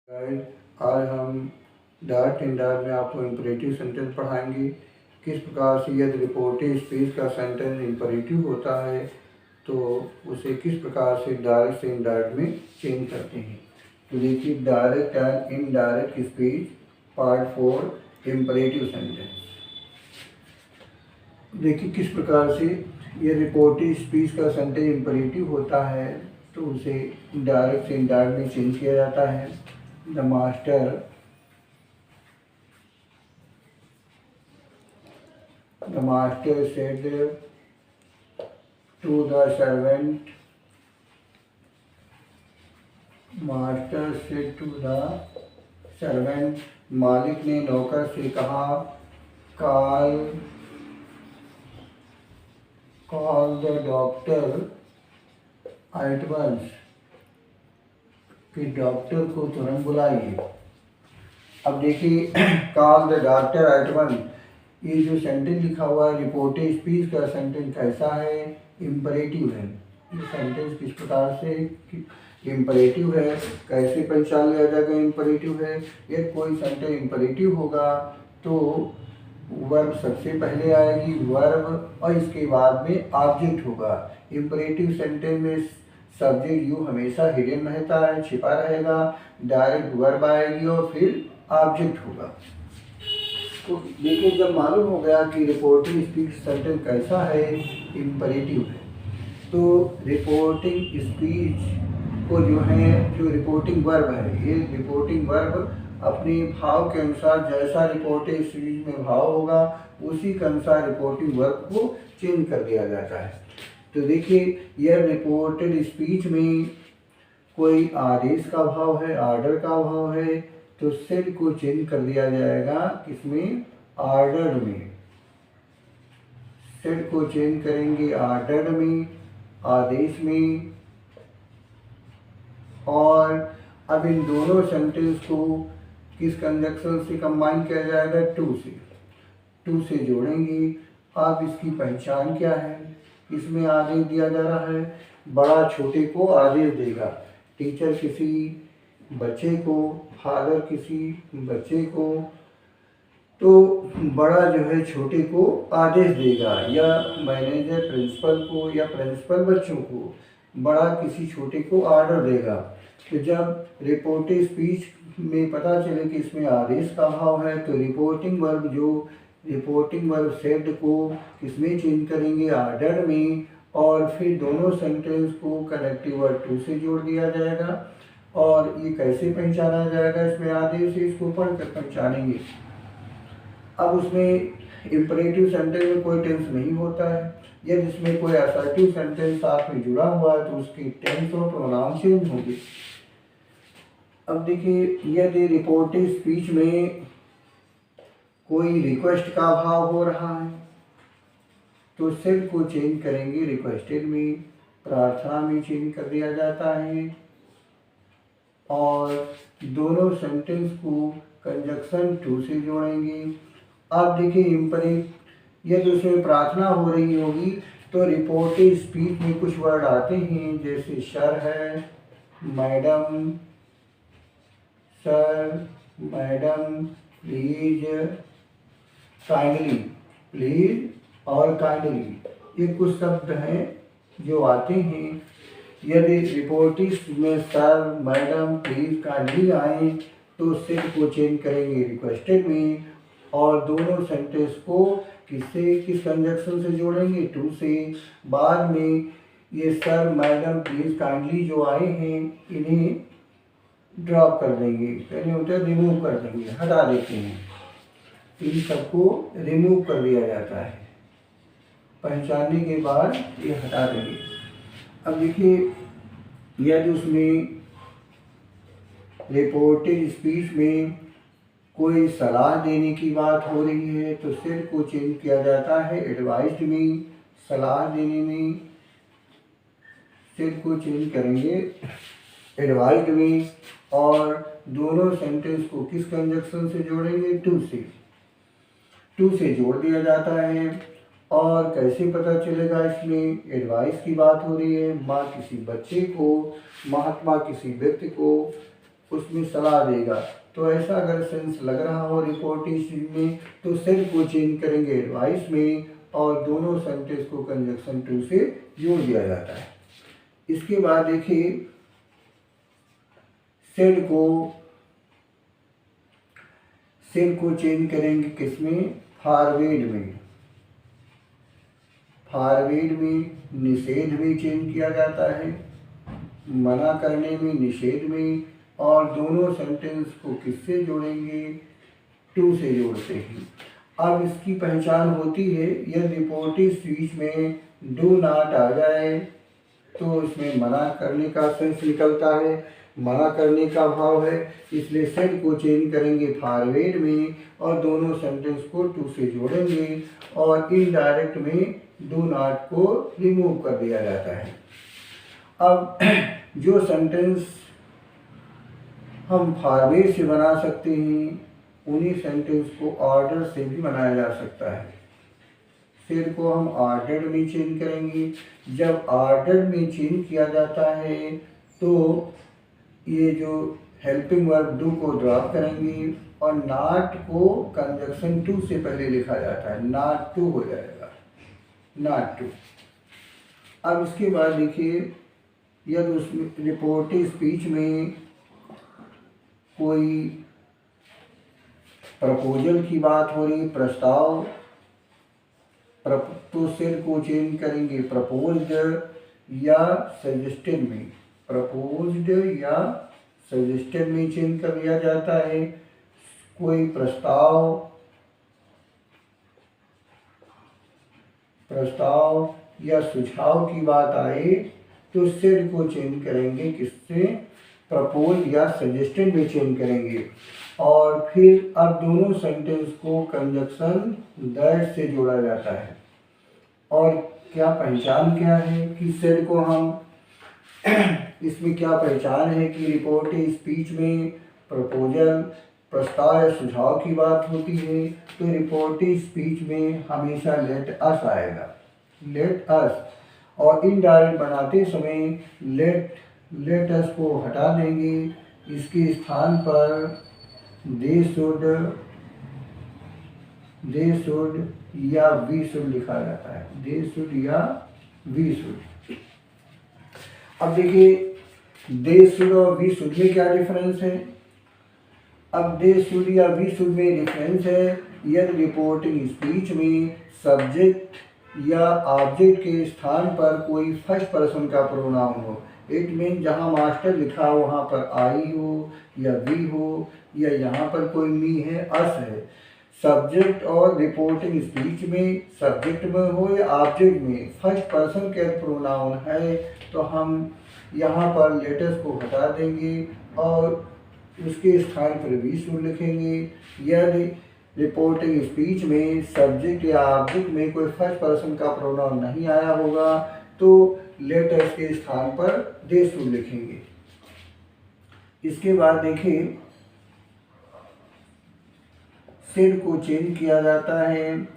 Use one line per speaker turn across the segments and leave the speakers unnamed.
Guys, आज हम dart इन dart में आपको इम्परेटिव सेंटेंस पढ़ाएंगे। किस प्रकार से यदि रिपोर्टिव स्पीच का सेंटेंस इम्परेटिव होता है तो उसे किस प्रकार से डायरेक्ट से इनडायरेक्ट में चेंज करते हैं। तो देखिए, direct and indirect speech part 4 imperative sentence. देखिए किस प्रकार से ये रिपोर्टिव स्पीच का सेंटेंस इम्परेटिव होता है तो उसे डायरेक्ट से इनडायरेक्ट में चेंज किया जाता है। The master said to the servant. Master said to the servant, मालिक ने नौकर से कहा, call the doctor at once, कि डॉक्टर को तुरंत बुलाइए। अब देखिए, call the doctor at one, ये जो सेंटेंस लिखा हुआ है रिपोर्टिव स्पीच का सेंटेंस कैसा है? इम्परेटिव है। ये सेंटेंस किस प्रकार से इम्परेटिव है, कैसे पहचान लिया जाएगा इम्परेटिव है? यदि कोई सेंटेंस इम्परेटिव होगा तो वर्ब सबसे पहले आएगी, वर्ब, और इसके बाद में ऑब्जेक्ट होगा। इम्परेटिव सेंटेंस में सब्जेक्ट यू हमेशा हिडन रहता है, छिपा रहेगा, डायरेक्ट वर्ब आएगी और फिर ऑब्जेक्ट होगा। तो देखिए, जब मालूम हो गया कि रिपोर्टिंग स्पीच सेंटेंस कैसा है, इम्परेटिव है, तो रिपोर्टिंग स्पीच को जो रिपोर्टिंग वर्ब है, ये रिपोर्टिंग वर्ब अपने भाव के अनुसार जैसा रिपोर्टिंग स्पीच में भाव होगा उसी के अनुसार रिपोर्टिंग वर्ब को चेंज कर दिया जाता है। तो देखिए, यह रिपोर्टेड स्पीच में कोई आदेश का भाव है, ऑर्डर का भाव है, तो सेड को चेंज कर दिया जाएगा किसमें? ऑर्डर में। सेड को चेंज करेंगे ऑर्डर में, आदेश में। और अब इन दोनों सेंटेंस को किस कंजक्शन से कंबाइन किया जाएगा? टू से जोड़ेंगे। अब इसकी पहचान क्या है? इसमें आदेश दिया जा रहा है, बड़ा छोटे को आदेश देगा, टीचर किसी बच्चे को, फादर किसी बच्चे को, तो बड़ा जो है छोटे को आदेश देगा, या मैनेजर प्रिंसिपल को, या प्रिंसिपल बच्चों को, बड़ा किसी छोटे को ऑर्डर देगा। तो जब रिपोर्टिव स्पीच में पता चले कि इसमें आदेश का भाव है तो रिपोर्टिंग वर्ब सेड को किसमें चेंज करेंगे? ऑर्डर में। और फिर दोनों सेंटेंस को कनेक्टिव वर्ड टू से जोड़ दिया जाएगा। और ये कैसे पहचाना जाएगा? इसमें आदेश से इसको पढ़कर पहचानेंगे। अब उसमें इम्परेटिव सेंटेंस में कोई टेंस नहीं होता है। यदि इसमें कोई असर्टिव सेंटेंस साथ में जुड़ा हुआ है तो उसकी टेंस और प्रोनाउन चेंज होंगे। अब देखिए, यदि रिपोर्टिव स्पीच में कोई रिक्वेस्ट का भाव हो रहा है तो सेड को चेंज करेंगे रिक्वेस्टेड में, प्रार्थना में चेंज कर दिया जाता है। और दोनों सेंटेंस को कंजक्शन टू से जोड़ेंगे। अब देखिए, यदि उसमें प्रार्थना हो रही होगी तो रिपोर्टिव स्पीच में कुछ वर्ड आते हैं, जैसे सर है, madam, sir, madam, please, kindly, please और काइंडली, ये कुछ शब्द हैं जो आते हैं। यदि रिपोर्टिव में सर, मैडम, प्लीज, काइंडली आए तो सेड को चेंज करेंगे रिक्वेस्टेड में। और दोनों सेंटेंस को किस कंजक्शन से जोड़ेंगे? टू से। बाद में ये सर, मैडम, प्लीज, काइंडली जो आए हैं इन्हें ड्रॉप कर देंगे, यानी उन्हें रिमूव कर देंगे, हटा देते हैं। इन सबको रिमूव कर दिया जाता है, पहचानने के बाद ये हटा देंगे। अब देखिए, यदि उसमें रिपोर्टेड स्पीच में कोई सलाह देने की बात हो रही है तो सेड को चेंज किया जाता है एडवाइस्ड में। सलाह देने में सेड को चेंज करेंगे एडवाइस्ड में। और दोनों सेंटेंस को किस कंजक्शन से जोड़ेंगे? टू से जोड़ दिया जाता है। और कैसे पता चलेगा? इसमें एडवाइस की बात हो रही है, माँ किसी बच्चे को, महात्मा किसी व्यक्ति को, उसमें सलाह देगा। तो ऐसा अगर सेंस लग रहा हो रिपोर्टिव में तो सेड को चेंज करेंगे एडवाइस में और दोनों सेंटेंस को कंजक्शन टू से जोड़ दिया जाता है। इसके बाद देखिए सेड को चेंज करेंगे किसमें, फॉरवर्ड में। फॉरवर्ड में निषेध में चेंज किया जाता है, मना करने में निषेध में, और दोनों सेंटेंस को किससे जोड़ेंगे, टू से जोड़ते हैं। अब इसकी पहचान होती है यदि रिपोर्टिव स्पीच में डू नॉट आ जाए तो इसमें मना करने का सेंस निकलता है, मना करने का भाव है, इसलिए सेड को चेंज करेंगे फॉरवर्ड में और दोनों सेंटेंस को टू से जोड़ेंगे और इनडायरेक्ट में डू नॉट को रिमूव कर दिया जाता है। अब जो सेंटेंस हम फॉरवर्ड से बना सकते हैं उन्हीं सेंटेंस को ऑर्डर से भी बनाया जा सकता है। सेड को हम ऑर्डर में चेंज करेंगे। जब ऑर्डर में चेंज किया जाता है तो ये जो हेल्पिंग वर्ब डू को ड्रॉप करेंगे और नॉट को कंजक्शन टू से पहले लिखा जाता है, नॉट टू हो जाएगा, नॉट टू। अब इसके बाद देखिए यदि उसमें रिपोर्टिव स्पीच में कोई प्रपोजल की बात हो रही, प्रस्ताव, तो सेड को चेंज करेंगे प्रपोज्ड या सजेस्टेड में। प्रपोज्ड या सजेस्टेड में चेंज कर दिया जाता है। कोई प्रस्ताव या सुझाव की बात आए तो सेड को चेंज करेंगे किससे, प्रपोज या सजेस्टेड में चेंज करेंगे। और फिर अब दोनों सेंटेंस को कंजक्शन दैट से जोड़ा जाता है। और क्या पहचान क्या है कि सेड को हम इसमें क्या पहचान है कि रिपोर्टिव स्पीच में प्रपोजल, प्रस्ताव या सुझाव की बात होती है तो रिपोर्टिव स्पीच में हमेशा लेट अस आएगा, लेट अस। और इनडायरेक्ट बनाते समय लेट अस को हटा देंगे, इसके स्थान पर दे शुड या वी शुड लिखा जाता है, दे शुड या वी शुड। अब देखिए दे शुड और वी शुड में क्या डिफरेंस है। अब दे शुड या वी शुड में डिफरेंस है यदि रिपोर्टिंग स्पीच में सब्जेक्ट या ऑब्जेक्ट के स्थान पर कोई फर्स्ट पर्सन का प्रोनाउन हो। इट मीन जहाँ मास्टर लिखा हो वहाँ पर आई हो या वी हो, या यहाँ पर कोई मी है, अस है। सब्जेक्ट और रिपोर्टिंग स्पीच में सब्जेक्ट में हो या ऑब्जेक्ट में फर्स्ट पर्सन के प्रोनाउन है तो हम यहाँ पर लेटर्स को हटा देंगे और उसके स्थान पर वी शुड लिखेंगे। यदि रिपोर्टिंग स्पीच में सब्जेक्ट या ऑब्जेक्ट में कोई फर्स्ट पर्सन का प्रोनाउन नहीं आया होगा तो लेटर्स के स्थान पर दे शुड लिखेंगे। इसके बाद देखिए सेड को चेंज किया जाता है।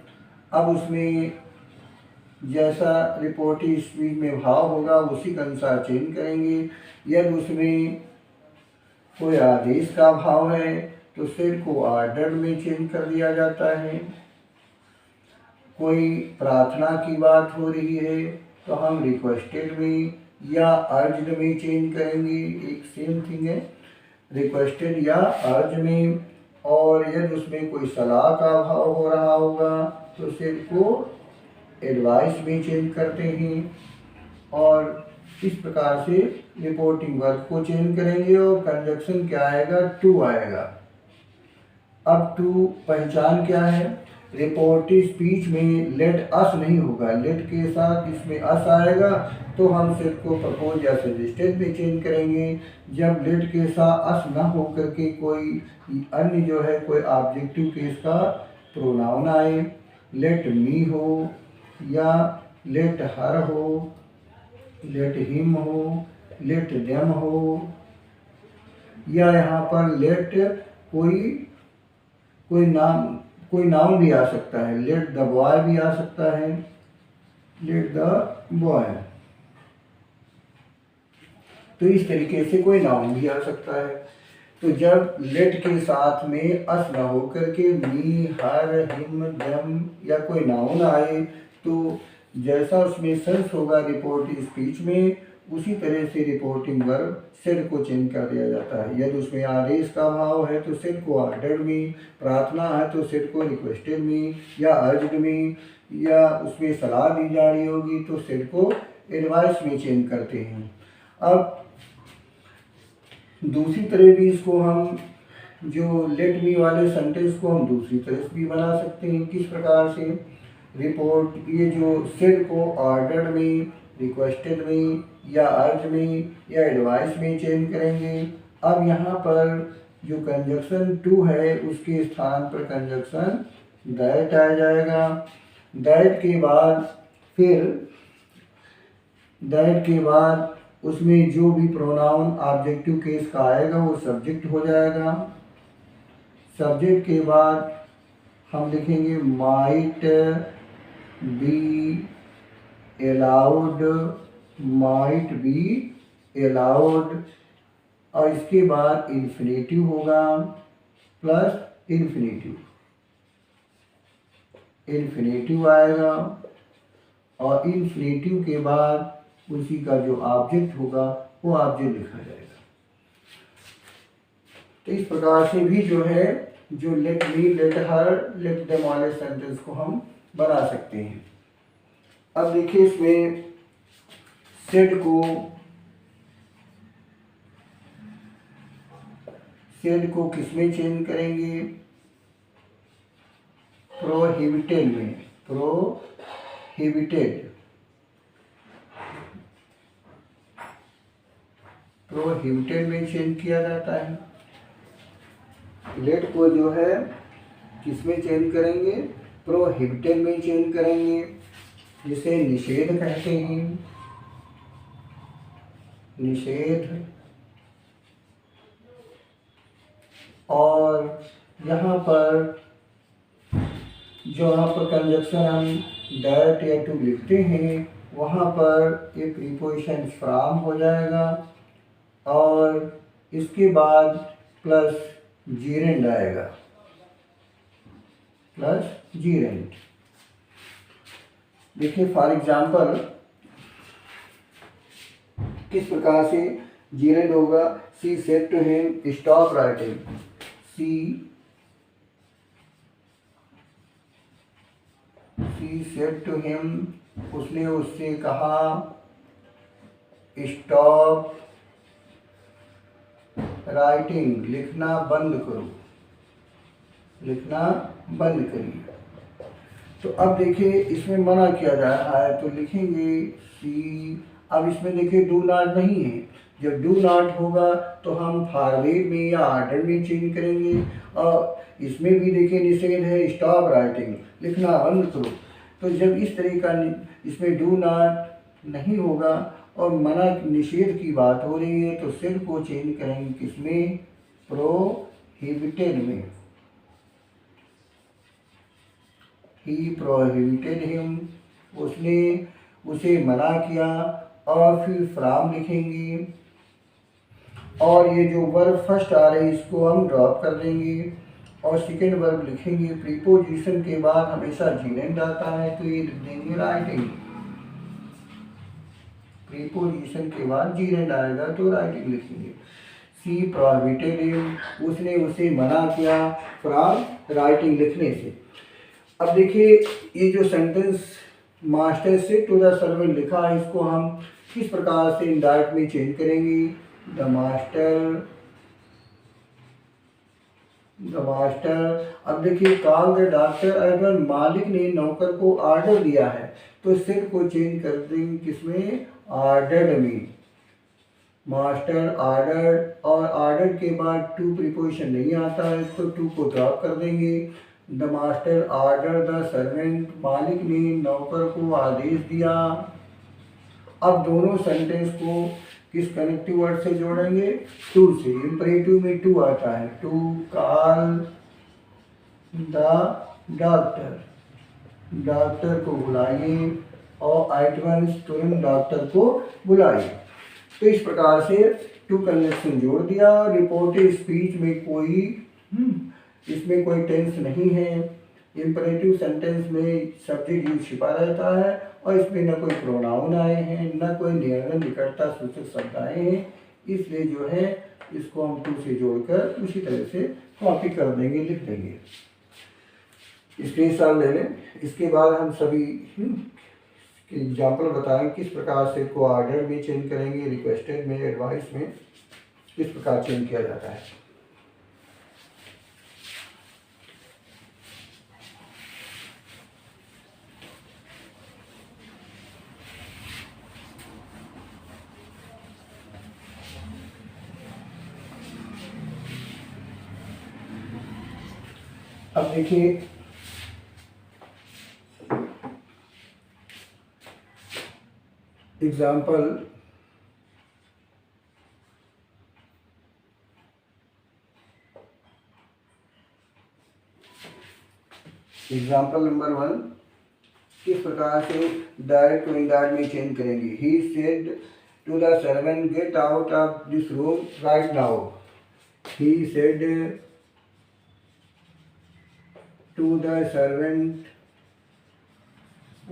अब उसमें जैसा रिपोर्टिव स्पीच में भाव होगा उसी के अनुसार चेंज करेंगे। यदि उसमें कोई आदेश का भाव है तो सेड को ऑर्डर में चेंज कर दिया जाता है। कोई प्रार्थना की बात हो रही है तो हम रिक्वेस्टेड में या अर्ज्ड में चेंज करेंगे, एक सेम थिंग है, रिक्वेस्टेड या अर्ज में। और यदि उसमें कोई सलाह का भाव हो रहा होगा तो सेड को एडवाइस में चेंज करते हैं। और इस प्रकार से रिपोर्टिंग वर्ब को चेंज करेंगे और कंजक्शन क्या आएगा, टू आएगा। अब टू पहचान क्या है, रिपोर्टिव स्पीच में लेट अस नहीं होगा, लेट के साथ इसमें अस आएगा तो हम सेड को प्रपोज या सजेस्टेड में चेंज करेंगे। जब लेट के साथ अस ना हो करके कोई अन्य जो है कोई ऑब्जेक्टिव केस का प्रोनाउन आए, लेट मी हो या लेट हर हो, लेट हिम हो, लेट देम हो, या यहाँ पर लेट कोई नाउन भी आ सकता है, लेट द बॉय भी आ सकता है, लेट द बॉय। तो इस तरीके से कोई नाउन भी आ सकता है। तो जब लेट के साथ में अस न होकर के मी, हर, हिम, जम या कोई नाउन आए तो जैसा उसमें सेंस होगा रिपोर्ट स्पीच में, उसी तरह से रिपोर्टिंग वर्ब सेड को चेंज कर दिया जाता है। यदि उसमें आदेश का भाव है तो सेड को ऑर्डर में, प्रार्थना है तो सेड को रिक्वेस्टेड में या अर्ज्ड में, या उसमें सलाह दी जा रही होगी तो सेड को एडवाइस में चेंज करते हैं। अब दूसरी तरह भी इसको हम जो लेट मी वाले सेंटेंस को हम दूसरी तरह से भी बना सकते हैं। किस प्रकार से? रिपोर्ट ये जो सेड को ऑर्डर में, रिक्वेस्टेड में या अर्ज में या एडवाइस में चेंज करेंगे। अब यहाँ पर जो कंजक्शन टू है उसके स्थान पर कंजक्शन दैट आ जाएगा। दैट के बाद उसमें जो भी प्रोनाउन ऑब्जेक्टिव केस का आएगा वो सब्जेक्ट हो जाएगा। सब्जेक्ट के बाद हम लिखेंगे might be allowed, might be allowed, और इसके बाद इन्फिनेटिव होगा प्लस इन्फिनेटिव आएगा, और इन्फिनेटिव के बाद उसी का जो ऑब्जेक्ट होगा वो ऑब्जेक्ट लिखा जाएगा। तो इस प्रकार से भी जो है जो let me, let her, let them वाले सेंटेंस को हम बना सकते हैं। अब देखिए इसमें सेड को किसमें चेंज करेंगे? प्रोहिबिटेड में, प्रोहिबिटेड में चेंज किया जाता है। लेट को जो है किसमें चेंज करेंगे? प्रोहिबिटेड में चेंज करेंगे, जिसे निषेध कहते हैं। निषेध। और यहाँ पर कंजक्शन हम दैट या टू लिखते हैं, वहाँ पर एक प्रीपोजिशन फ्रॉम हो जाएगा और इसके बाद प्लस जीरेंड आएगा, देखिए फॉर एग्जाम्पल किस प्रकार से जीरेंड होगा। She said to him stop writing, she said to him, उसने उससे कहा स्टॉप राइटिंग, लिखना बंद करो, लिखना बंद करिए। तो अब देखिए इसमें मना किया जा रहा है तो लिखेंगे सी। अब इसमें देखिए डू नॉट नहीं है, जब डू नॉट होगा तो हम फॉरवर्ड में या ऑर्डर में चेंज करेंगे। और इसमें भी देखिए निषेध है स्टॉप राइटिंग, लिखना बंद करो। तो जब इस तरह का इसमें डू नॉट नहीं होगा और मना निषेध की बात हो रही है तो सेड को चेंज करेंगे किसमें? प्रोहिबिटेड में। ही प्रोहिबिटेड हिम, उसने उसे मना किया, और फिर फ्रॉम लिखेंगे। और ये जो वर्ब फर्स्ट आ रही है इसको हम ड्रॉप कर देंगे और सेकेंड वर्ब लिखेंगे। प्रीपोजिशन के बाद हमेशा जीरेंड आता है तो ये लिख देंगे राइटिंग। प्रीपोजिशन के बाद जीरेंड आएगा तो राइटिंग लिखेंगे। सी प्रोहिबिटेड हिम, उसने उसे मना किया फ्रॉम राइटिंग लिखने से। अब देखिए ये जो sentence master said to the servant लिखा है इसको हम किस प्रकार से इंडायरेक्ट में चेंज करेंगे? The master. अब देखिए कॉल द डॉक्टर, अगर मालिक ने नौकर को ऑर्डर दिया है तो सेड को चेंज कर देंगे किसमें? ऑर्डर्ड में। मास्टर ऑर्डर, और ऑर्डर के बाद टू प्रीपोजिशन नहीं आता है तो टू को ड्रॉप कर देंगे। The master order the servant, मालिक ने नौकर को आदेश दिया। अब दोनों सेंटेंस को किस कनेक्टिव वर्ड से जोड़ेंगे? टू से। इंपरेटिव में टू आता है, to call the doctor, doctor को बुलाइए, और एट वंस तुरंत डॉक्टर को बुलाइए। तो इस प्रकार से टू कंजक्शन जोड़ दिया। रिपोर्टेड स्पीच में कोई इसमें कोई टेंस नहीं है। इम्परेटिव सेंटेंस में सब्जेक्ट यूज छिपा रहता है और इसमें न कोई प्रोनाउन आए हैं न कोई निर्णय निकटता सूचक शब्द आए हैं, इसलिए जो है इसको हम टू से जोड़कर उसी तरह से कॉपी कर देंगे, लिख देंगे। स्क्रीनशॉट ले लें। इसके बाद हम सभी एग्जाम्पल बताएं किस प्रकार से को ऑर्डर में चेंज करेंगे, रिक्वेस्टेड में, एडवाइस में किस प्रकार चेंज किया जाता है। अब देखिए एग्जाम्पल नंबर 1 किस प्रकार से डायरेक्ट टू इनडायरेक्ट में चेंज करेंगे। He said to the servant get out of this room right now. He said to the servant,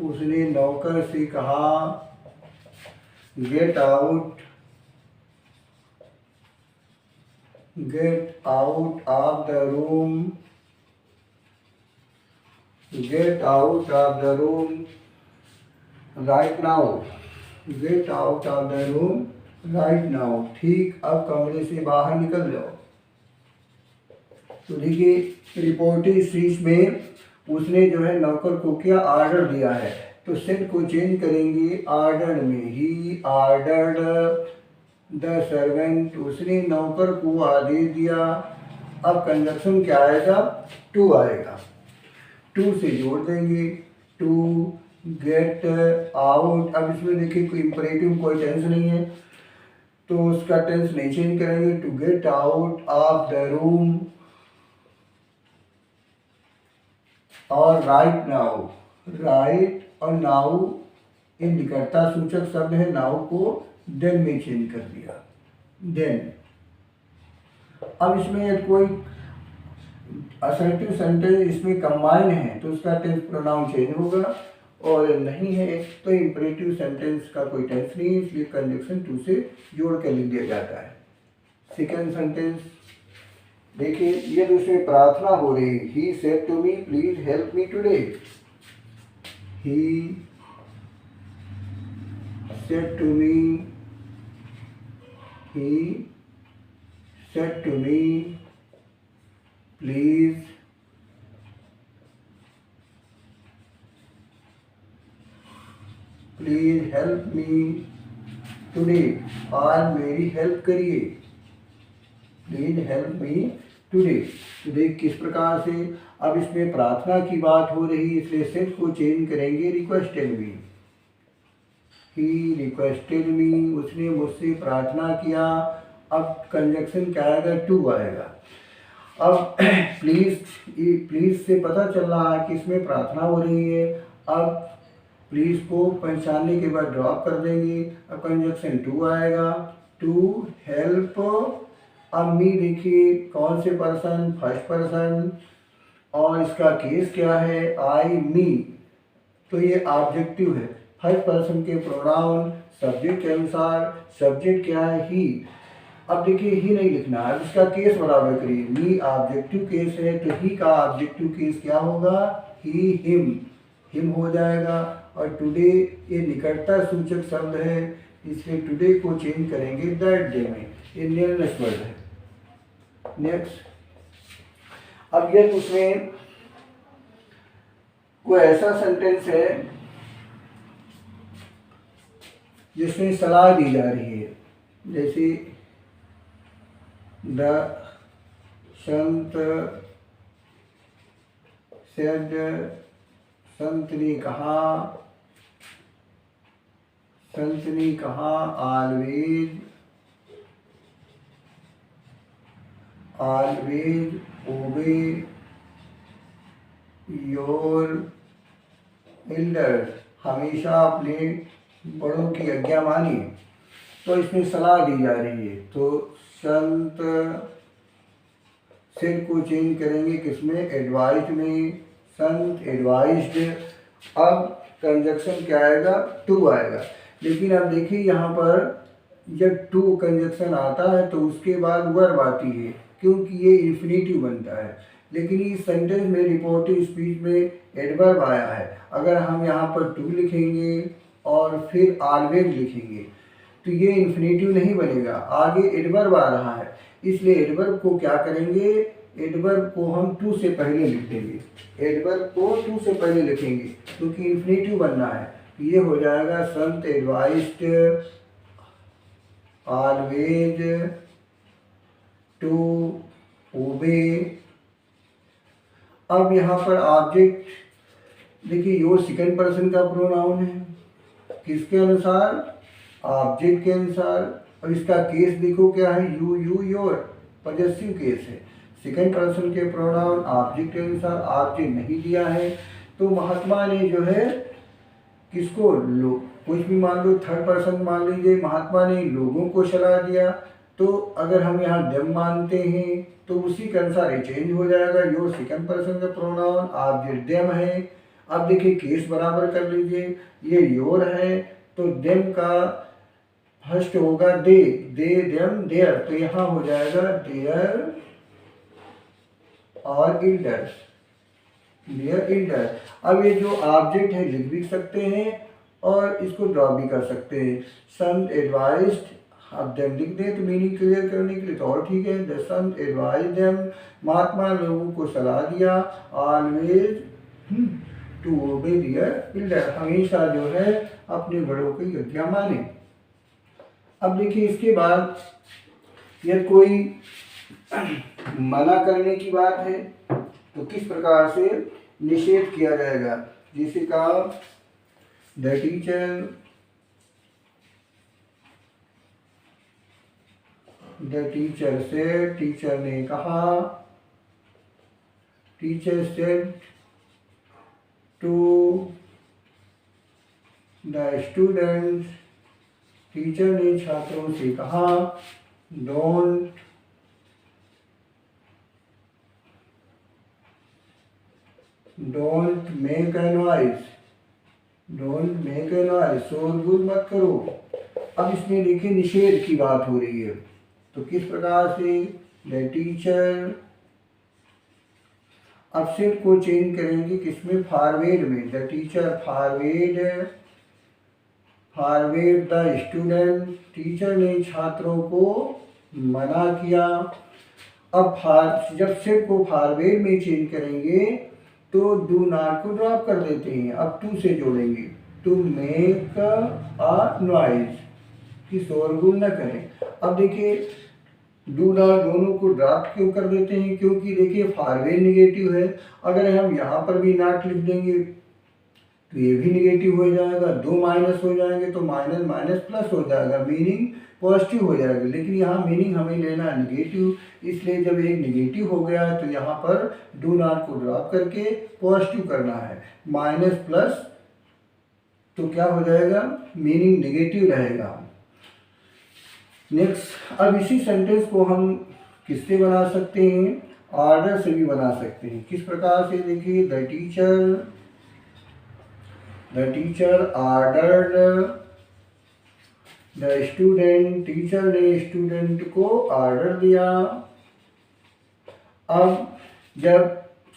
उसने नौकर से कहा get out of the room, get out of the room right now, get out of the room right now. ठीक, अब कमरे से बाहर निकल जाओ। तो देखिए रिपोर्टेड स्पीच में उसने जो है नौकर को क्या ऑर्डर दिया है, तो सेट को चेंज करेंगे ऑर्डर में। ही ऑर्डर्ड द सर्वेंट, उसने नौकर को आदेश दिया। अब कंजक्शन क्या आएगा, टू आएगा। टू से जोड़ देंगे, टू गेट आउट। अब इसमें देखिए कोई इम्परेटिव कोई टेंस नहीं है तो उसका टेंस नहीं चेंज करेंगे। To get out of the room और राइट नाउ, राइट और नाउ इन निकटता सूचक शब्द है, नाउ को देन में चेंज कर दिया, देन। अब इसमें कोई असर्टिव सेंटेंस इसमें कंबाइन है तो उसका टेंस प्रोनाउन चेंज होगा, और नहीं है तो इम्परेटिव सेंटेंस का कोई टेंस नहीं है, इसलिए कंजक्शन टू से जोड़ कर लिख दिया जाता है। सेकेंड सेंटेंस देखिए, ये दूसरी प्रार्थना हो रही। He said to me please help me today. He said to me, he said to me please help me today, आज मेरी हेल्प करिए। Please help me today. तो देख किस प्रकार से अब इसमें प्रार्थना की बात हो रही, इसलिए सेट को चेंज करेंगे रिक्वेस्टेड मी। ही रिक्वेस्टेड मी, उसने मुझसे प्रार्थना किया। अब कंजक्शन क्या आएगा, टू आएगा। अब प्लीज से पता चल रहा है कि इसमें प्रार्थना हो रही है। अब प्लीज को पहचानने के बाद ड्रॉप कर देंगे। अब कंजक्शन टू आएगा, टू हेल्प। अब मी देखिए कौन से पर्सन, फर्स्ट पर्सन, और इसका केस क्या है, आई मी, तो ये ऑब्जेक्टिव है। फर्स्ट पर्सन के प्रोनाउन सब्जेक्ट के अनुसार, सब्जेक्ट क्या है, ही। अब देखिए ही नहीं लिखना है, इसका केस बराबर करिए। मी ऑब्जेक्टिव केस है तो ही का ऑब्जेक्टिव केस क्या होगा, ही हिम हो जाएगा। और टुडे ये निकटता सूचक शब्द है, इसलिए टुडे को चेंज करेंगे दैट डे में, ये नियरेस्ट वर्ड है। नेक्स्ट, अब ये उसमें कोई ऐसा सेंटेंस है जिसमें सलाह दी जा रही है, जैसे द संत सेड, संत ने कहा ऑलवेज ओबे योर एल्डर्स, हमेशा अपने बड़ों की आज्ञा मानिए। तो इसमें सलाह दी जा रही है। तो संत सेड को चेंज करेंगे किसमें, एडवाइज्ड में, संत एडवाइज्ड। अब कंजक्शन क्या आएगा, टू आएगा। लेकिन अब देखिए यहाँ पर जब टू कंजक्शन आता है तो उसके बाद वर्ब आती है, क्योंकि ये इन्फिनेटिव बनता है। लेकिन इस सेंटेंस में रिपोर्टिव स्पीच में एडवर्ब आया है। अगर हम यहाँ पर टू लिखेंगे और फिर ऑलवेज लिखेंगे तो ये इन्फिनेटिव नहीं बनेगा, आगे एडवर्ब आ रहा है। इसलिए एडवर्ब को क्या करेंगे, एडवर्ब को हम टू से पहले लिख देंगे। एडवर्ब को टू से पहले लिखेंगे क्योंकि इन्फिनेटिव बनना है। ये हो जाएगा संत एडवाइज्ड ऑलवेज टू ओबे। अब यहाँ पर ऑब्जेक्ट देखिए, योर सेकंड पर्सन का प्रोनाउन है, किसके अनुसार, ऑब्जेक्ट के अनुसार। और इसका केस देखो क्या है, you you your, possessive case है। सेकंड पर्सन के प्रोनाउन ऑब्जेक्ट के अनुसार, ऑब्जेक्ट नहीं दिया है। तो महात्मा ने जो है किसको, कुछ भी मान लो, थर्ड पर्सन मान लीजिए, महात्मा ने लोगों को सलाह दिया। तो अगर हम यहाँ देम मानते हैं तो उसी के अनुसार ये चेंज हो जाएगा। योर सेकंड पर्सन का प्रोनाउन, ऑब्जेक्ट देम है। अब देखिए केस बराबर कर लीजिए, ये योर है तो देम का फर्स्ट होगा दे, दे देम देयर, तो यहाँ हो जाएगा देयर और इल्डर, देयर इल्डर। अब ये जो ऑब्जेक्ट है लिख भी सकते हैं और इसको ड्रॉप भी कर सकते हैं। संत एडवाइज्ड, आप देम लिख दें तो मीनिंग क्लियर करने के लिए तो और ठीक है। द संत एडवाइज देम, महात्मा लोगों को सलाह दिया, always to obey their elder, हमेशा जो है अपने बड़ों की आज्ञा माने। अब देखिए इसके बाद यदि कोई मना करने की बात है तो किस प्रकार से निषेध किया जाएगा। जैसे कहा द टीचर से, टीचर ने कहा, teacher said to the students, teacher ने छात्रों से कहा, don't make a noise, don't make a noise, शोरगुल मत करो। अब इसमें देखिए निषेध की बात हो रही है, तो किस प्रकार से, द टीचर, अब सिर्फ को चेंज करेंगे किसमें, फॉरवर्ड में। The teacher forward the student, teacher ने छात्रों को मना किया। अब जब सिर्फ को फॉरवर्ड में चेंज करेंगे तो डू नॉट को ड्रॉप कर देते हैं, अब टू से जोड़ेंगे, टू मेक अ नॉइज, कि शोरगुल न करें। अब देखिए डू नॉट दोनों को ड्रॉप क्यों कर देते हैं, क्योंकि देखिए फॉरवर्ड निगेटिव है। अगर हम यहाँ पर भी नॉट लिख देंगे तो ये भी निगेटिव हो जाएगा, दो माइनस हो जाएंगे तो माइनस माइनस प्लस हो जाएगा, मीनिंग पॉजिटिव हो जाएगा। लेकिन यहाँ मीनिंग हमें लेना है निगेटिव, इसलिए जब एक निगेटिव हो गया है तो यहाँ पर डू नॉट को ड्रॉप करके पॉजिटिव करना है, माइनस प्लस, तो क्या हो जाएगा, मीनिंग निगेटिव रहेगा। नेक्स्ट, अब इसी सेंटेंस को हम किससे बना सकते हैं, ऑर्डर से भी बना सकते हैं। किस प्रकार से, देखिए the teacher ordered the student, teacher ने स्टूडेंट को ऑर्डर दिया। अब जब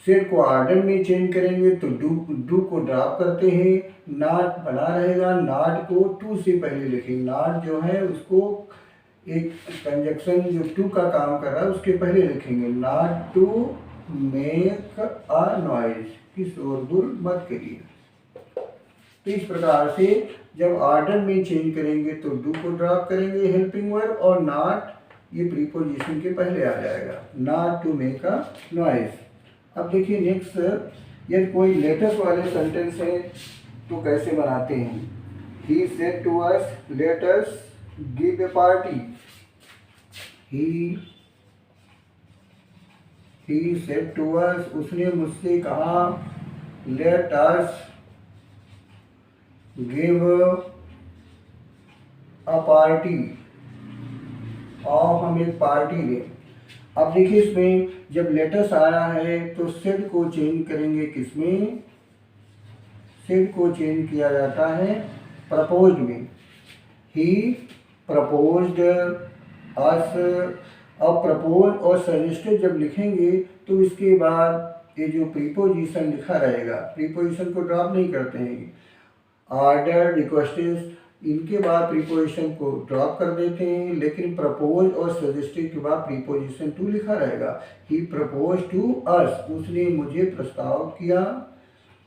सेट को ऑर्डर में चेंज करेंगे तो डू को ड्रॉप करते हैं, नॉट बना रहेगा, नॉट को टू से पहले लिखेंगे। नॉट जो है उसको एक कंजक्शन जो टू का काम कर रहा है उसके पहले लिखेंगे, not to make a noise, कि शोरगुल मत करिए। तो इस प्रकार से जब ऑर्डर में चेंज करेंगे तो डू को ड्रॉप करेंगे हेल्पिंग वर्ब, और नॉट ये प्रीपोजिशन के पहले आ जाएगा, not to make a noise. अब देखिए नेक्स्ट, यदि कोई लेटर्स वाले सेंटेंस है तो कैसे बनाते हैं। He said to us let us give a party, he said to us, उसने मुझसे कहा, let us give a party, आओ हम एक पार्टी दें। अब देखिए इसमें जब लेटेस्ट आया है तो सेड को चेंज करेंगे, किसमें? सेड को चेंज किया जाता है प्रपोज्ड में। ही प्रपोज्ड अस। अब प्रपोज और सजेस्टेड जब लिखेंगे तो इसके बाद ये जो प्रीपोजिशन लिखा रहेगा, प्रीपोजिशन को ड्रॉप नहीं करते हैं, ऑर्डर, रिक्वेस्टेड, इनके बाद प्रीपोजिशन को ड्रॉप कर देते हैं, लेकिन प्रपोज और सजेस्टेड के बाद प्रीपोजिशन टू लिखा रहेगा। ही प्रपोज टू अस, उसने मुझे प्रस्ताव किया।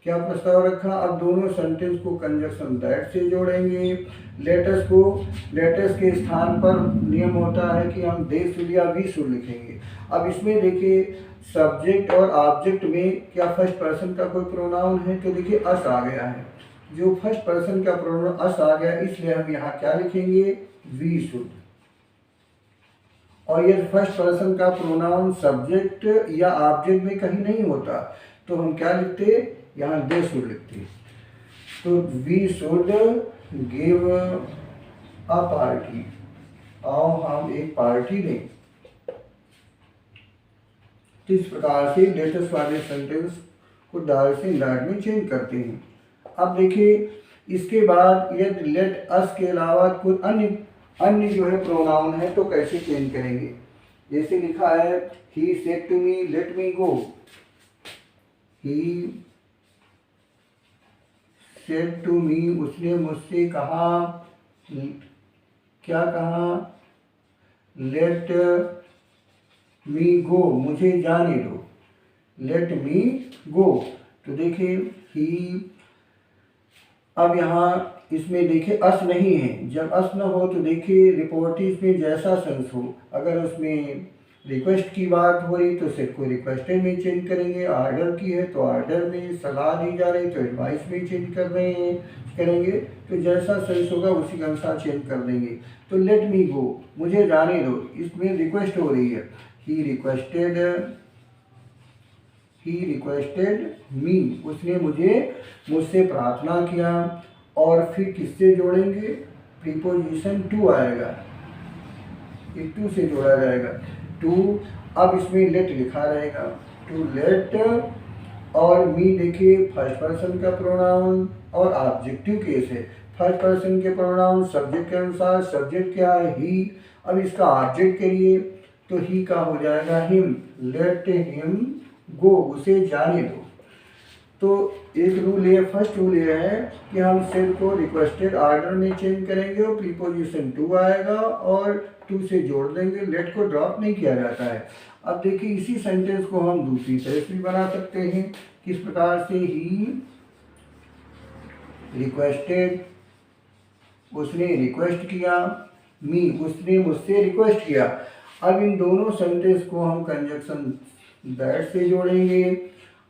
क्या प्रस्ताव रखा? अब दोनों सेंटेंस को कंजक्शन दैट से जोड़ेंगे। लेटेस्ट को, लेटेस्ट के स्थान पर नियम होता है कि हम दे शुड या वी शुड लिखेंगे। अब इसमें देखिए सब्जेक्ट और ऑब्जेक्ट में क्या फर्स्ट पर्सन का कोई प्रोनाउन है? तो देखिए अस आ गया है, जो फर्स्ट पर्सन का प्रोनाउन अस आ गया, इसलिए हम यहाँ क्या लिखेंगे? We should. और ये फर्स्ट पर्सन का प्रोनाउन सब्जेक्ट या ऑब्जेक्ट में कहीं नहीं होता, तो हम क्या लिखते? यहाँ दे शुड लिखते। तो we should give a party, आओ हम एक पार्टी दें। तो इस प्रकार से लेटेस्ट वाले सेंटेंस को डायरेक्ट से इंडायरेक्ट में चेंज करते हैं। अब देखिए इसके बाद यदि लेट अस के अलावा कोई अन्य जो है प्रोनाउन है तो कैसे चेंज करेंगे? जैसे लिखा है he said to me let me go, he said to me, उसने मुझसे कहा, क्या कहा? लेट मी गो, मुझे जाने दो, लेट मी गो। तो देखिए ही, अब यहाँ इसमें देखिए अस नहीं है, जब अस न हो तो देखिए रिपोर्टिव में जैसा सेंस हो, अगर उसमें रिक्वेस्ट की बात हो रही तो सेट को रिक्वेस्टेड में चेंज करेंगे, ऑर्डर की है तो ऑर्डर में, सलाह दी जा रही तो एडवाइस में चेंज कर रहे हैं करेंगे, तो जैसा सेंस होगा उसी के अनुसार चेंज कर देंगे। तो लेट मी गो, मुझे जाने दो, इसमें रिक्वेस्ट हो रही है, he requested, he requested me, उसने मुझसे प्रार्थना किया। और फिर किससे जोड़ेंगे? प्रीपोजिशन टू आएगा, ये टू से जोड़ा जाएगा, टू। अब इसमें लेट लिखा रहेगा, टू लेट, और मी देखिए फर्स्ट पर्सन का प्रोनाउन और ऑब्जेक्टिव केस है। फर्स्ट पर्सन के प्रोनाउन सब्जेक्ट के अनुसार, सब्जेक्ट क्या है? ही। अब इसका ऑब्जेक्ट करिए तो ही का हो जाएगा हिम, लेट हिम गो, उसे जाने दो। तो एक रूल ये, फर्स्ट रूल ये है कि हम सेड को रिक्वेस्टेड ऑर्डर में चेंज करेंगे और प्रीपोजिशन टू आएगा और टू से जोड़ देंगे, लेट को ड्रॉप नहीं किया जाता है। अब देखिए इसी सेंटेंस को हम दूसरी तरह से भी बना सकते हैं, किस प्रकार से? ही रिक्वेस्टेड, उसने रिक्वेस्ट किया, मी, उसने मुझसे रिक्वेस्ट किया। अब इन दोनों सेंटेंस को हम कंजक्शन दैट से जोड़ेंगे।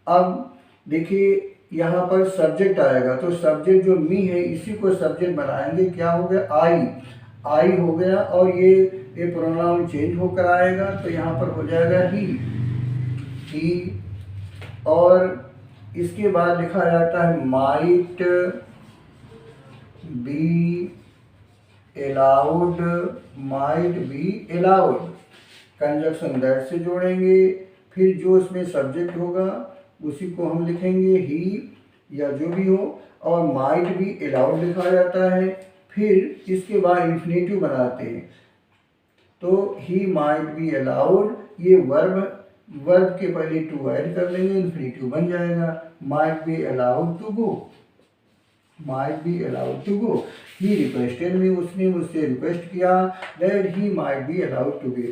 अब देखिए यहाँ पर सब्जेक्ट आएगा, तो सब्जेक्ट जो मी है इसी को सब्जेक्ट बनाएंगे, क्या हो गया? आई हो गया, और ये प्रोनाउन चेंज होकर आएगा, तो यहाँ पर हो जाएगा ही। और इसके बाद लिखा जाता है might be allowed, might be allowed, conjunction that से जोड़ेंगे। फिर जो इसमें सब्जेक्ट होगा उसी को हम लिखेंगे ही या जो भी हो, और माइट भी अलाउड लिखा जाता है। फिर इसके बाद इन्फिनेटिव बनाते हैं, तो ही माइट बी अलाउड, ये वर्ब के पहले टू ऐड कर लेंगे, इन्फिनेटिव बन जाएगा, might be allowed to go, might be allowed to go. He requested me, उसने मुझसे रिक्वेस्ट किया, that he might be allowed to go.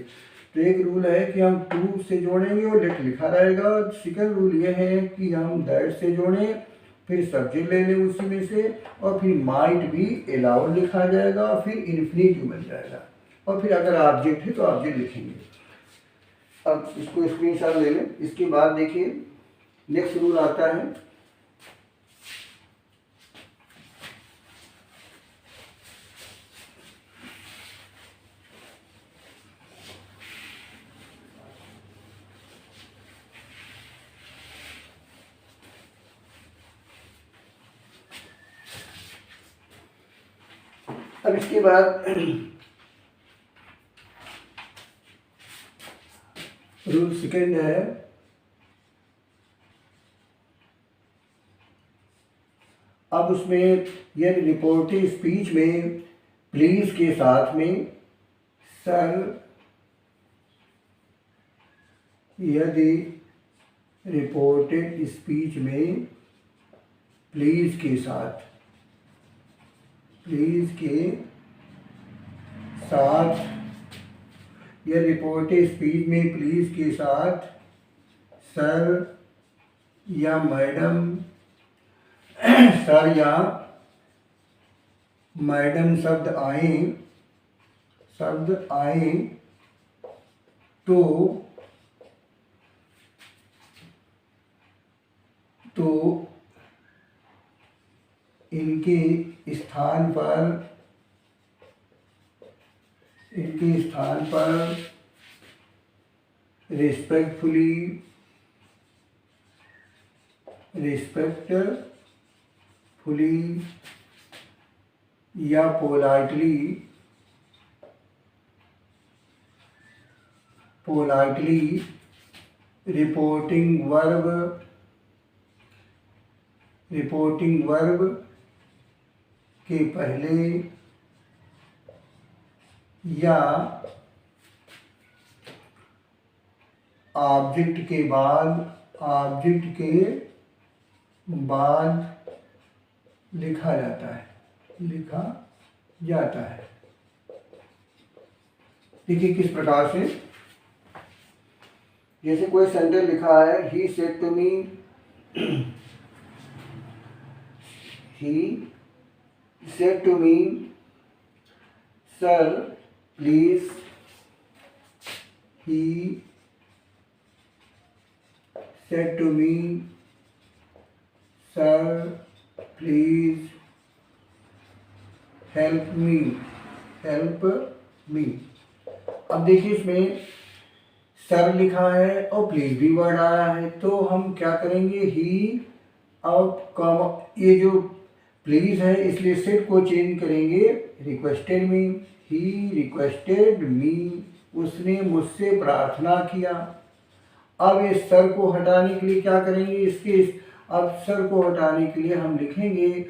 तो एक रूल है कि हम टू से जोड़ेंगे और लेट लिखा रहेगा। सेकंड रूल ये है कि हम दैट से जोड़ें, फिर सब्जेक्ट ले लें उसी में से, और फिर माइट भी अलाउड लिखा जाएगा, फिर इन्फिनेटिव बन जाएगा, और फिर अगर ऑब्जेक्ट है तो ऑब्जेक्ट लिखेंगे। अब इसको स्क्रीनशॉट ले लें। इसके बाद देखिए नेक्स्ट रूल आता है, अब इसके बाद रूल सेकेंड है, अब उसमें यह रिपोर्टिंग स्पीच में प्लीज के साथ में सर, यदि रिपोर्टेड स्पीच में प्लीज के साथ यह रिपोर्टेड स्पीच में प्लीज के साथ सर या मैडम सर या मैडम शब्द आए तो इनके स्थान पर रिस्पेक्टफुली या पोलाइटली रिपोर्टिंग वर्ब के पहले या ऑब्जेक्ट के बाद लिखा जाता है। देखिए किस प्रकार से, जैसे कोई सेंटेंस लिखा है, he said to me, sir please, he said to me, sir please help me। अब देखिए इसमें सर लिखा है और प्लीज भी वर्ड आया है, तो हम क्या करेंगे, ही अब ये जो प्लीज है इसलिए सेट को चेंज करेंगे रिक्वेस्टेड मी। ही रिक्वेस्टेड मी, उसने मुझसे प्रार्थना किया। अब इस सर को हटाने के लिए क्या करेंगे, अब सर को हटाने के लिए हम लिखेंगे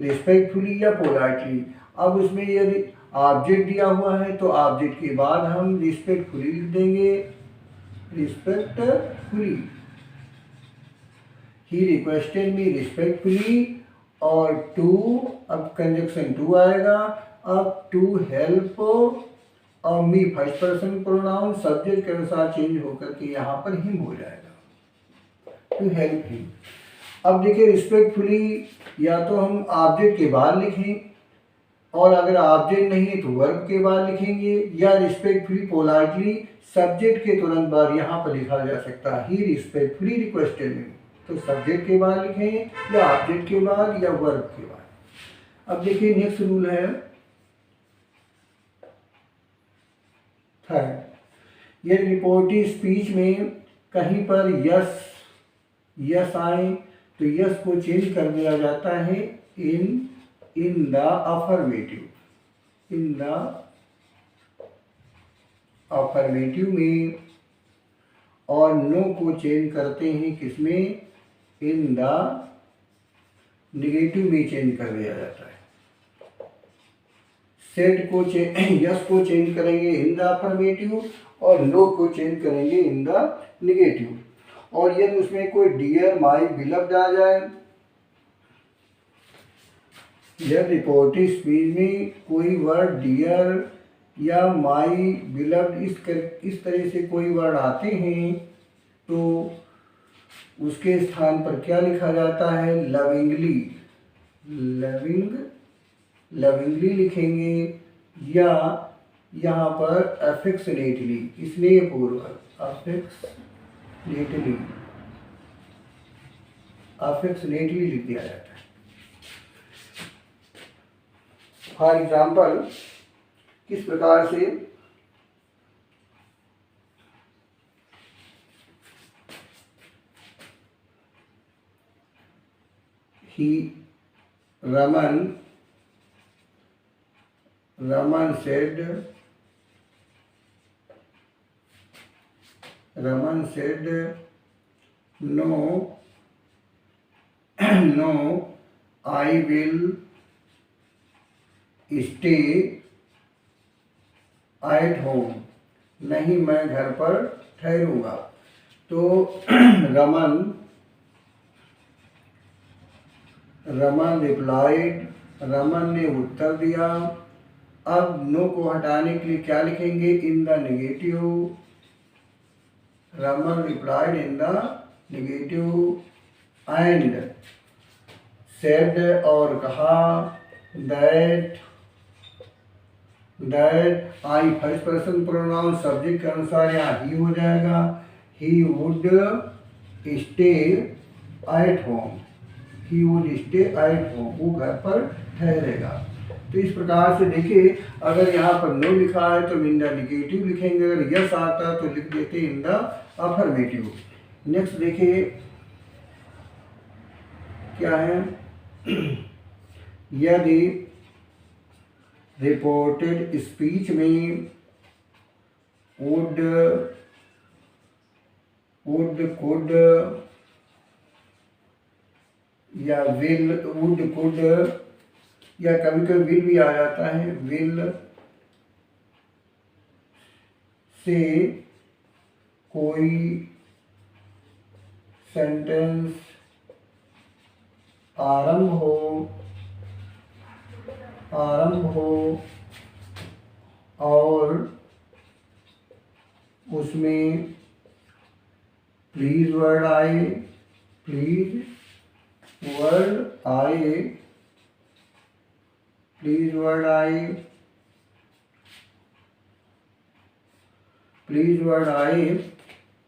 रिस्पेक्टफुली या पोलाइटली। अब उसमें यदि ऑब्जेक्ट दिया हुआ है तो ऑब्जेक्ट के बाद हम रिस्पेक्टफुली लिख देंगे, रिस्पेक्टफुली। ही रिक्वेस्टेड मी रिस्पेक्टफुली, और टू, अब कंजक्शन टू आएगा। अब टू हेल्प और मी फर्स्ट पर्सन प्रोनाउन सब्जेक्ट के अनुसार चेंज होकर के यहाँ पर हिम हो जाएगा, टू हेल्प हिम। अब देखिए रिस्पेक्टफुली या तो हम ऑब्जेक्ट के बाद लिखें, और अगर ऑब्जेक्ट नहीं है तो वर्ब के बाद लिखेंगे, या रिस्पेक्टफुली पोलाइटली सब्जेक्ट के तुरंत बाद यहाँ पर लिखा जा सकता है, ही रिस्पेक्टफुली रिक्वेस्टेड मी, तो सब्जेक्ट के बाद लिखें या ऑब्जेक्ट के बाद या वर्ब के बाद। अब देखिए नेक्स्ट रूल है थर्ड, ये रिपोर्टिंग स्पीच में कहीं पर यस आए तो यस को चेंज कर दिया जाता है इन द अफर्मेटिव में, और नो को चेंज करते हैं किसमें, इन द निगेटिव में चेंज कर दिया जाता है। सेड को यस को चेंज करेंगे इन द अफर्मेटिव और नो को चेंज करेंगे इन द निगेटिव। और यदि उसमें कोई डियर माई बिलव्ड आ जाए, जब रिपोर्टिंग स्पीच में कोई वर्ड डियर या माई बिलव्ड इस तरह से कोई वर्ड आते हैं तो उसके स्थान पर क्या लिखा जाता है, लविंगली लिखेंगे, या यहाँ पर अफेक्शनेटली, स्नेहपूर्वक, अफेक्शनेटली लिख दिया जाता है। फॉर एग्जाम्पल किस प्रकार से, Raman Raman said, no, no, I will stay at home. नहीं, मैं घर पर ठहरूंगा। तो रमन रिप्लाइड, रमन ने उत्तर दिया। अब नो को हटाने के लिए क्या लिखेंगे? In the negative. Raman replied in the negative and said और कहा that I first person pronoun subject के अनुसार यहाँ ही हो जाएगा। He would stay at home, he would stay at home, वो घर पर ठहरेगा। तो इस प्रकार से देखिए, अगर यहाँ पर नो लिखा है तो इन द नेगेटिव लिखेंगे, अगर यस आता तो लिख देते इन द अफर्मेटिव। नेक्स्ट देखिए क्या है, यदि रिपोर्टेड स्पीच में वुड, कुड या विल, वुड, कुड या कभी कभी विल भी आ जाता है, विल से कोई सेंटेंस आरंभ हो और उसमें प्लीज वर्ड आए, प्लीज वर्ड आए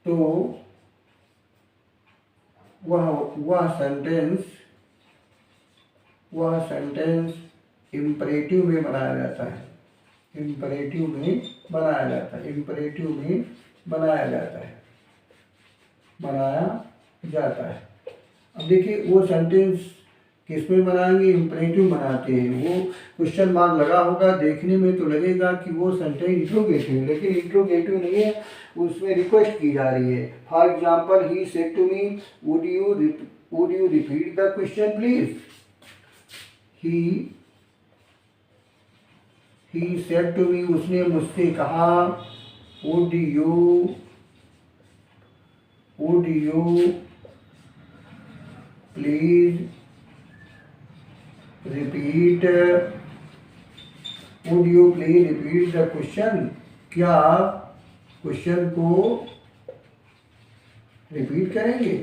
तो वह सेंटेंस इम्परेटिव में बनाया जाता है, इम्परेटिव में बनाया जाता है। अब देखिए वो सेंटेंस किस में बनाएंगे? इम्परेटिव बनाते हैं। वो क्वेश्चन मार्क लगा होगा, देखने में तो लगेगा कि वो सेंटेंस इंट्रोगेटिव है, लेकिन इंट्रोगेटिव नहीं है, उसमें रिक्वेस्ट की जा रही है। For example, he said to me, would you repeat the question please. He said to me, उसने मुझसे कहा, would you please repeat the question, क्या आप क्वेश्चन को रिपीट करेंगे?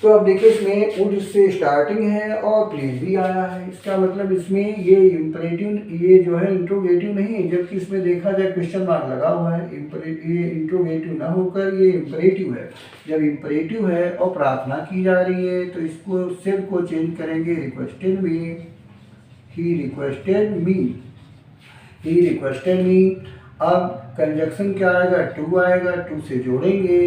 तो अब देखिए इसमें वुड से स्टार्टिंग है और प्लीज भी आया है, इसका मतलब इसमें ये इम्परेटिव, ये जो है इंट्रोगेटिव नहीं है, जबकि इसमें देखा जाए क्वेश्चन मार्क लगा हुआ है। ये इंट्रोगेटिव ना होकर ये इम्परेटिव है। जब इम्परेटिव है और प्रार्थना की जा रही है तो इसको सिर्फ को चेंज करेंगे, रिक्वेस्टेड मी, ही रिक्वेस्टेड मी। अब कंजक्शन क्या आएगा? टू आएगा, टू से जोड़ेंगे।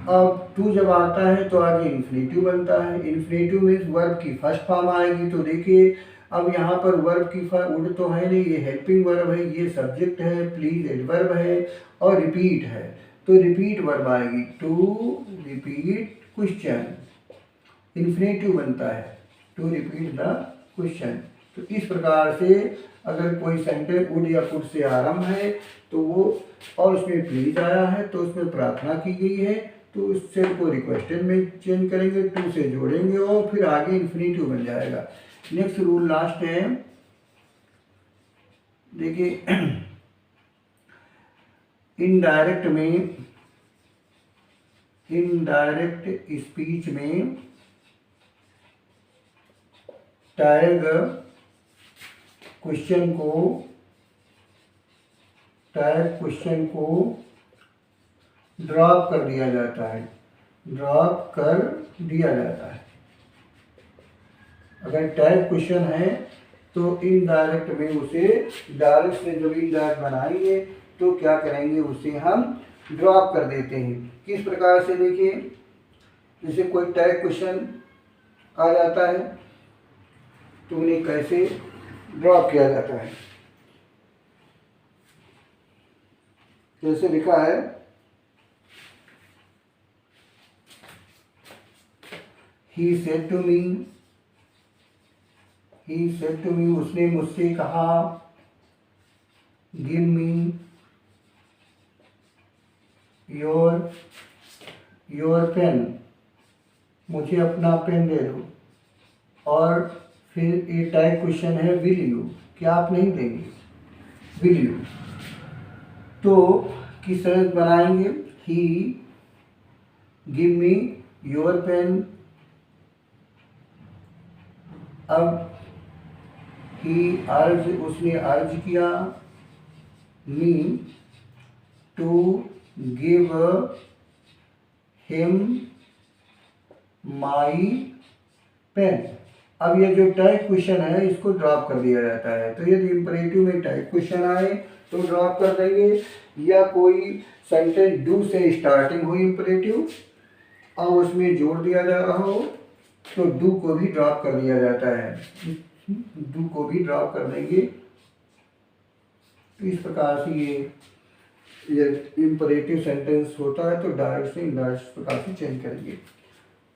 अब टू जब आता है तो आगे इन्फिनेटिव बनता है। इन्फिनेटिव मीन्स वर्ब की फर्स्ट फॉर्म आएगी। तो देखिए अब यहाँ पर वर्ब की वुड तो है नहीं, ये हेल्पिंग वर्ब है, ये सब्जेक्ट है, प्लीज एडवर्ब है और रिपीट है, तो रिपीट वर्ब आएगी। टू रिपीट क्वेश्चन, इन्फिनेटिव बनता है, टू रिपीट द क्वेश्चन। तो इस प्रकार से अगर कोई सेंटेंस वुड या कुड से आरंभ है तो वो, और उसमें प्लीज आया है तो उसमें प्रार्थना की गई है, तो उस सेल को रिक्वेस्टेड में चेंज करेंगे, टू से जोड़ेंगे और फिर आगे इन्फिनेटिव बन जाएगा। नेक्स्ट रूल लास्ट है, देखिए इनडायरेक्ट स्पीच में टैग क्वेश्चन को ड्रॉप कर दिया जाता है। अगर टैग क्वेश्चन है तो इनडायरेक्ट में उसे डायरेक्ट से जब इनडायरेक्ट बनाएंगे तो क्या करेंगे, उसे हम ड्रॉप कर देते हैं। किस प्रकार से? देखिए जैसे कोई टैग क्वेश्चन आ जाता है तो उन्हें कैसे ड्रॉप किया जाता है। जैसे लिखा है, ही सेड टू मी, उसने मुझसे कहा, गिव मी योर पेन, मुझे अपना पेन दे दो। और फिर ये टाइप क्वेश्चन है, विल यू, क्या आप नहीं देंगे, विल यू। तो किस तरह बनाएंगे, he give me your pen, अब उसने अर्ज किया, me to give him my pen. अब ये जो टाइप क्वेश्चन है इसको ड्रॉप कर दिया जाता है। तो यदि इंपरेटिव में टाइप क्वेश्चन आए तो ड्रॉप कर देंगे, या कोई सेंटेंस डू से स्टार्टिंग हो इंपरेटिव और उसमें जोड़ दिया जा रहा हो तो डू को भी ड्रॉप कर दिया जाता है, डू को भी ड्रॉप कर देंगे। तो इस प्रकार से ये इंपरेटिव सेंटेंस होता है, तो डायरेक्ट से इनडायरेक्ट प्रकार से चेंज करेंगे।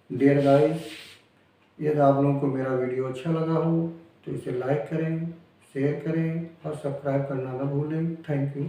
डियर गाइस, यदि आप लोगों को मेरा वीडियो अच्छा लगा हो तो इसे लाइक करें, शेयर करें और सब्सक्राइब करना ना भूलें। Thank you.